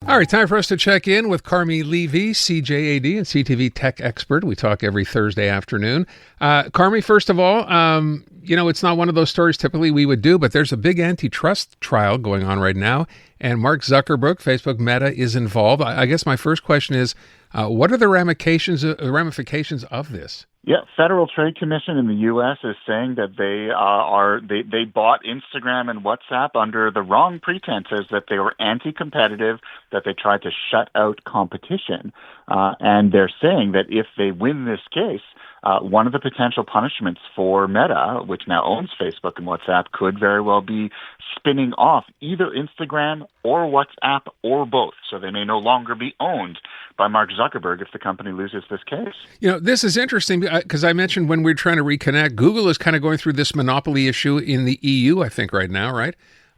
All right, time for us to check in with Carmi Levy, CJAD and CTV tech expert. We talk every Thursday afternoon. Carmi, first of all, it's not one of those stories typically we would do, but there's a big antitrust trial going on right now, and Mark Zuckerberg, Facebook Meta, is involved. I guess my first question is, what are the ramifications of this? Yeah, Federal Trade Commission in the U.S. is saying that they bought Instagram and WhatsApp under the wrong pretenses, that they were anti-competitive, that they tried to shut out competition, and they're saying that if they win this case, one of the potential punishments for Meta, which now owns Facebook and WhatsApp, could very well be spinning off either Instagram or WhatsApp or both. So they may no longer be owned by Mark Zuckerberg if the company loses this case. This is interesting because I mentioned when we were trying to reconnect, Google is kind of going through this monopoly issue in the EU, I think, right now, right?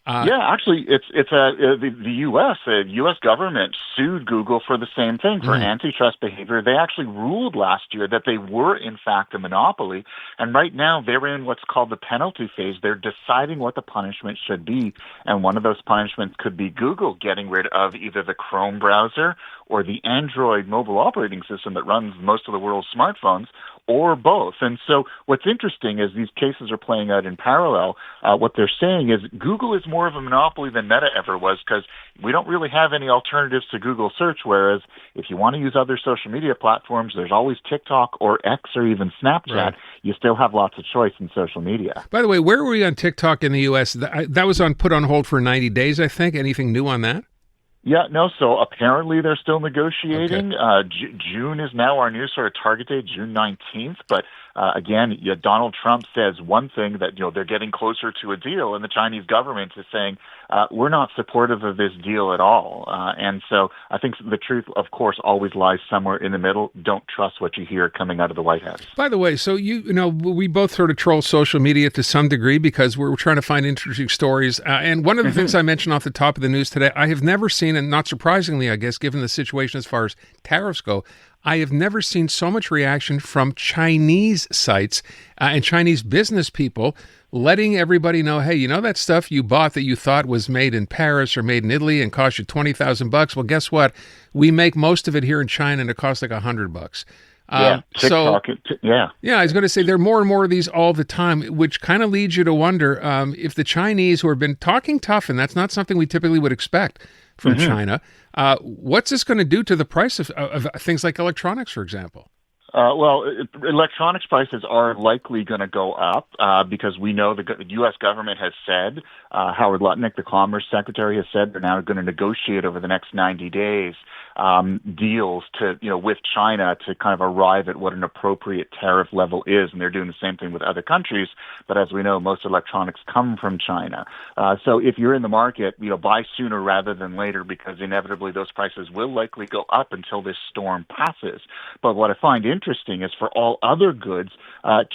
Actually, the U.S. government sued Google for the same thing, for antitrust behavior. They actually ruled last year that they were, in fact, a monopoly. And right now, they're in what's called the penalty phase. They're deciding what the punishment should be. And one of those punishments could be Google getting rid of either the Chrome browser or the Android mobile operating system that runs most of the world's smartphones, or both. And so what's interesting is these cases are playing out in parallel. What they're saying is Google is more of a monopoly than Meta ever was, because we don't really have any alternatives to Google search, whereas if you want to use other social media platforms, there's always TikTok or X or even Snapchat. Right. You still have lots of choice in social media. By the way, where were we on TikTok in the U.S.? That was put on hold for 90 days, I think. Anything new on that? Yeah, no, so apparently they're still negotiating. Okay. June is now our new sort of target date, June 19th. But again, Donald Trump says one thing, that they're getting closer to a deal, and the Chinese government is saying, we're not supportive of this deal at all. And so I think the truth, of course, always lies somewhere in the middle. Don't trust what you hear coming out of the White House. By the way, so we both sort of troll social media to some degree because we're trying to find interesting stories. And one of the things I mentioned off the top of the news today, I have never seen, and not surprisingly, I guess, given the situation as far as tariffs go, I have never seen so much reaction from Chinese sites and Chinese business people letting everybody know, hey, that stuff you bought that you thought was made in Paris or made in Italy and cost you $20,000? Well, guess what? We make most of it here in China and it costs like $100. TikTok. Yeah, I was going to say there are more and more of these all the time, which kind of leads you to wonder if the Chinese, who have been talking tough, and that's not something we typically would expect from China, what's this going to do to the price of things like electronics, for example? Electronics prices are likely going to go up because we know the U.S. government has said, Howard Lutnick, the Commerce Secretary, has said they're now going to negotiate over the next 90 days deals with China to kind of arrive at what an appropriate tariff level is, and they're doing the same thing with other countries. But as we know, most electronics come from China. So if you're in the market, buy sooner rather than later, because inevitably those prices will likely go up until this storm passes. But what I find interesting is for all other goods,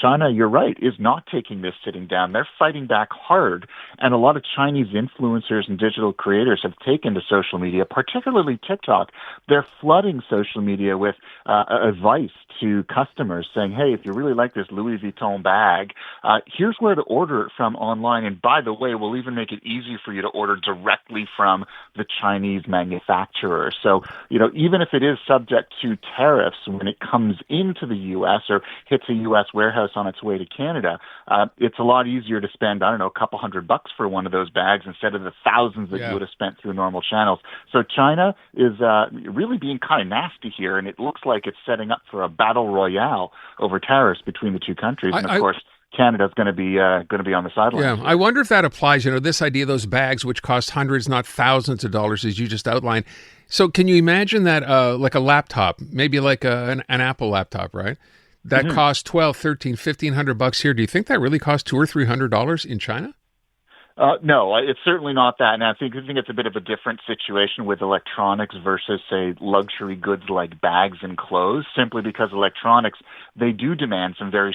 China, you're right, is not taking this sitting down. They're fighting back hard. And a lot of Chinese influencers and digital creators have taken to social media, particularly TikTok. They're flooding social media with advice to customers saying, hey, if you really like this Louis Vuitton bag, here's where to order it from online. And by the way, we'll even make it easy for you to order directly from the Chinese manufacturer. So, even if it is subject to tariffs when it comes into the U.S. or hits a U.S. warehouse on its way to Canada, it's a lot easier to spend, a couple $100 for one of those bags instead of the thousands that you would have spent through normal channels. So China is really being kind of nasty here, and it looks like it's setting up for a battle royale over tariffs between the two countries. And of course, Canada's going to be on the sidelines. Yeah, I wonder if that applies. This idea of those bags, which cost hundreds, not thousands of dollars, as you just outlined. So, can you imagine that, like a laptop, maybe like an Apple laptop, right? That costs $1,200, $1,300, $1,500 here. Do you think that really costs $200 or $300 in China? No, it's certainly not that. And I think it's a bit of a different situation with electronics versus, say, luxury goods like bags and clothes, simply because electronics, they do demand some they're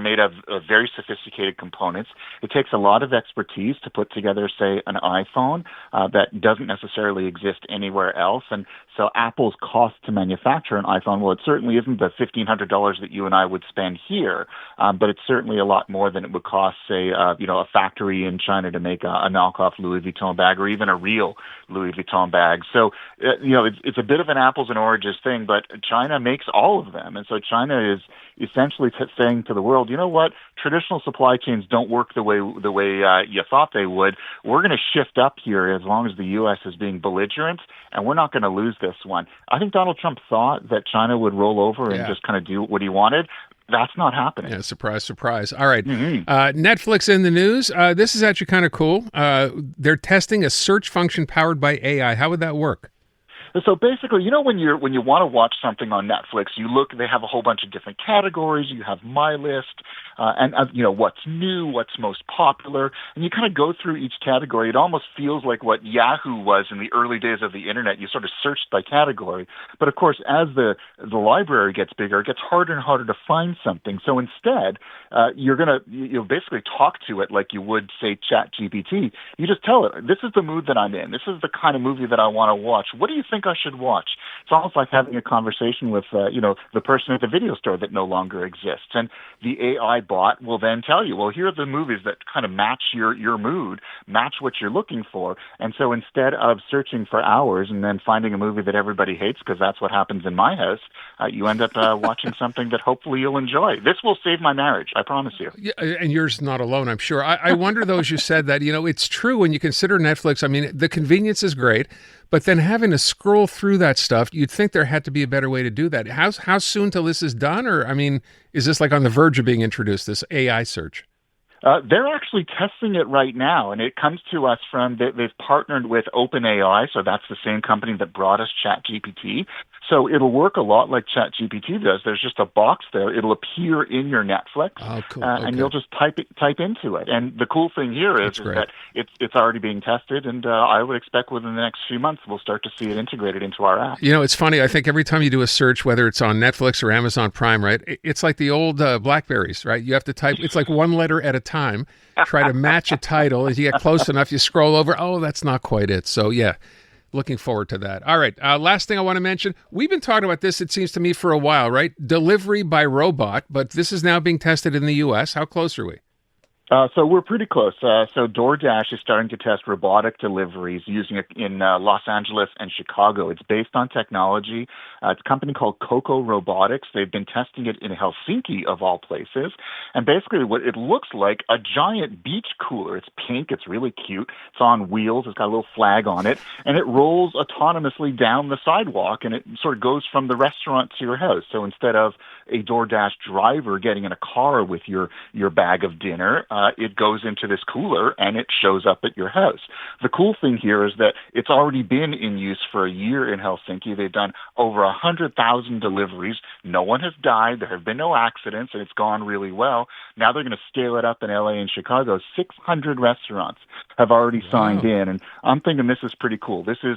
made of very sophisticated components. It takes a lot of expertise to put together, say, an iPhone that doesn't necessarily exist anywhere else. And so Apple's cost to manufacture an iPhone, well, it certainly isn't the $1,500 that you and I would spend here, but it's certainly a lot more than it would cost, say, a factory in in China to make a knockoff Louis Vuitton bag or even a real Louis Vuitton bag. So, it's a bit of an apples and oranges thing, but China makes all of them. And so China is essentially saying to the world, you know what, traditional supply chains don't work the way you thought they would. We're going to shift up here as long as the U.S. is being belligerent, and we're not going to lose this one. I think Donald Trump thought that China would roll over and just kind of do what he wanted. That's not happening. Yeah, surprise, surprise. All right. Netflix in the news. This is actually kind of cool. They're testing a search function powered by AI. How would that work? So basically, when you want to watch something on Netflix, you look. They have a whole bunch of different categories. You have My List, and what's new, what's most popular, and you kind of go through each category. It almost feels like what Yahoo was in the early days of the internet. You sort of searched by category, but of course, as the library gets bigger, it gets harder and harder to find something. So instead, you're gonna basically talk to it like you would say ChatGPT. You just tell it, this is the mood that I'm in. This is the kind of movie that I want to watch. What do you think I should watch? It's almost like having a conversation with the person at the video store that no longer exists. And the AI bot will then tell you, well, here are the movies that kind of match your mood, match what you're looking for. And so instead of searching for hours and then finding a movie that everybody hates, because that's what happens in my house, you end up watching something that hopefully you'll enjoy. This will save my marriage, I promise you. Yeah, and yours not alone, I'm sure. I wonder, though, as you said that, it's true when you consider Netflix. I mean, the convenience is great, but then having to scroll through that stuff, you'd think there had to be a better way to do that. How soon till this is done? Or, I mean, is this like on the verge of being introduced, this AI search? They're actually testing it right now, and it comes to us from, they've partnered with OpenAI, so that's the same company that brought us ChatGPT. So it'll work a lot like ChatGPT does. There's just a box there. It'll appear in your Netflix, and you'll just type into it. And the cool thing here is that it's already being tested, and I would expect within the next few months we'll start to see it integrated into our app. It's funny. I think every time you do a search, whether it's on Netflix or Amazon Prime, right, it's like the old Blackberries, right? You have to type. It's like one letter at a time. Try to match a title. As you get close enough, you scroll over. Oh, that's not quite it. So, yeah. Looking forward to that. All right. Last thing I want to mention. We've been talking about this, it seems to me, for a while, right? Delivery by robot, but this is now being tested in the U.S. How close are we? So we're pretty close. So DoorDash is starting to test robotic deliveries using it in Los Angeles and Chicago. It's based on technology. It's a company called Coco Robotics. They've been testing it in Helsinki, of all places. And basically what it looks like, a giant beach cooler. It's pink. It's really cute. It's on wheels. It's got a little flag on it. And it rolls autonomously down the sidewalk, and it sort of goes from the restaurant to your house. So instead of a DoorDash driver getting in a car with your bag of dinner, it goes into this cooler and it shows up at your house. The cool thing here is that it's already been in use for a year in Helsinki. They've done over 100,000 deliveries. No one has died. There have been no accidents, and it's gone really well. Now they're going to scale it up in LA and Chicago. 600 restaurants have already signed in, and I'm thinking this is pretty cool. This is,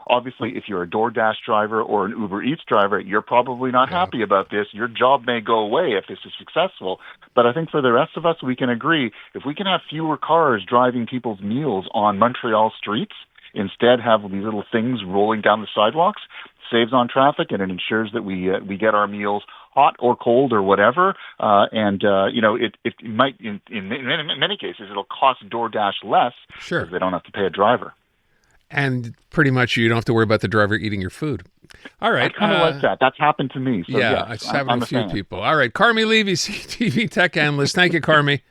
obviously if you're a DoorDash driver or an Uber Eats driver, you're probably not happy about this. Your job may go away if this is successful. But I think for the rest of us, we can agree, if we can have fewer cars driving people's meals on Montreal streets, instead have these little things rolling down the sidewalks, saves on traffic, and it ensures that we get our meals hot or cold or whatever. It might, in many cases, it'll cost DoorDash less because they don't have to pay a driver. And pretty much you don't have to worry about the driver eating your food. All right. I kind of like that. That's happened to me. So it's happened to a few people. All right. Carmi Levy, TV tech analyst. Thank you, Carmi.